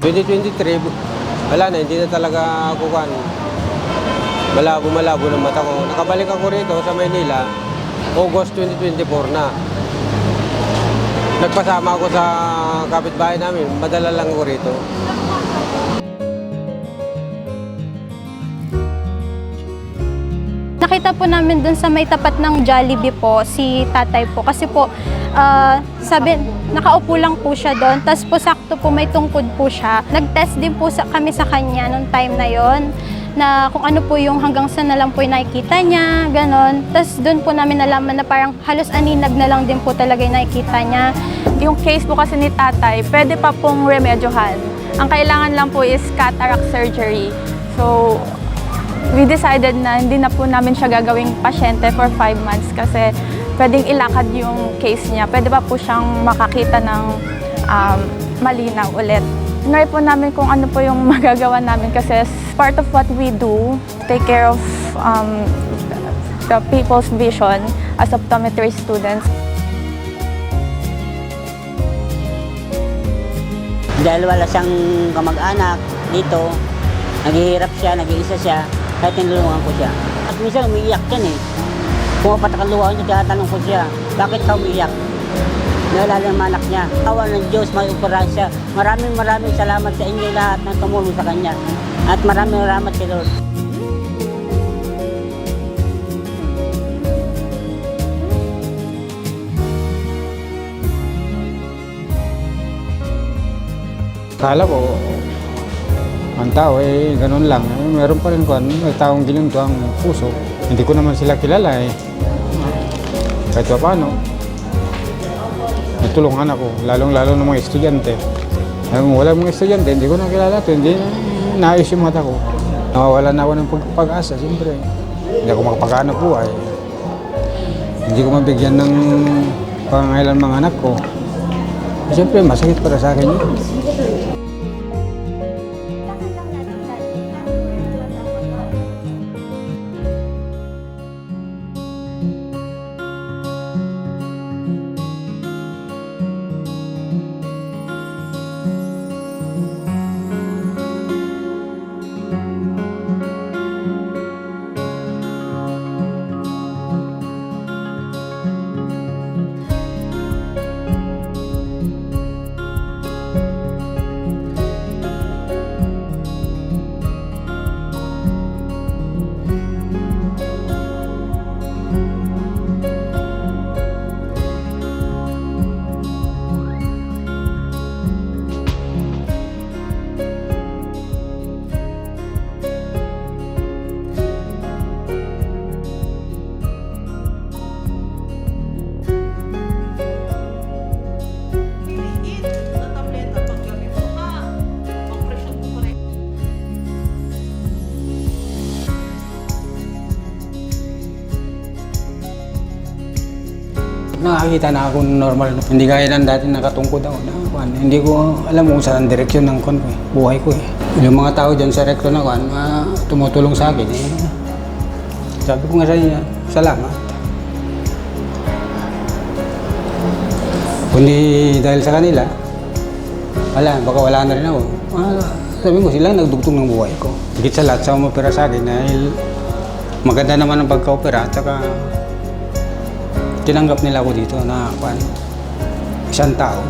2023, wala na, hindi na talaga ako kan. Malabo ng mata ko. Nakabalik ako rito sa Maynila, August 2024 na. Nagpasama ako sa kapitbahay namin, madala lang ako rito. Nakita po namin dun sa may tapat ng Jollibee po, si tatay po. Kasi po, sabi, nakaupo lang po siya doon. Tapos po sakto po may tungkod po siya. Nag-test din po kami sa kanya nung time na yon na kung ano po yung hanggang saan na lang po yung nakikita niya, ganon. Tapos doon po namin nalaman na parang halos aninag na lang din po talaga yung nakikita niya. Yung case po kasi ni tatay, pwede pa pong remedyohan. Ang kailangan lang po is cataract surgery. So, we decided na hindi na po namin siya gagawing pasyente for 5 months kasi pwedeng ilakad yung case niya. Pwede pa po siyang makakita ng malinaw ulit. Tinry po namin kung ano po yung magagawa namin kasi part of what we do, take care of the people's vision as optometry students. Dahil wala siyang kamag-anak dito, naghihirap siya, nag-iisa siya, kaya tinulungan ko siya. At minsan umiiyak yan eh. Pumapatak ang luha niya, tinatanong ko siya, bakit ka umiiyak? Naalala ng anak niya. Awa ng Diyos, may opera siya. Maraming salamat sa inyo lahat na tumulong sa kanya. At maraming salamat kay Lord. Kala ko, ang tao eh, ganun lang. Meron pa rin kung may taong ginunto ang puso. Hindi ko naman sila kilala eh. Kahit pa paano, natulungan ako, lalong-lalo ng mga estudyante. Kung wala mga estudyante, hindi ko na kilala ito, hindi na naayos yung mata ko. Nawawala na ako ng pag-asa, siyempre. Hindi ako makapaghanap buhay. Hindi ko mabigyan ng pangangailan mga anak ko. Siyempre, masakit para sa akin yun. Nakakita na ako normal. Hindi gaya ng dati nakatungkod ako. Hindi ko alam kung saan ang direksyon ng buhay ko eh. Yung mga tao dyan sa rekto na tumutulong sa akin eh. Sabi ko nga sa inyo, salamat. Kundi dahil sa kanila, baka wala na rin ako. Sabi ko sila nagdugtong ng buhay ko. Higit sa lahat sa umopera sa akin dahil maganda naman ang pagka-opera at saka tinanggap nila ako dito na isang tao.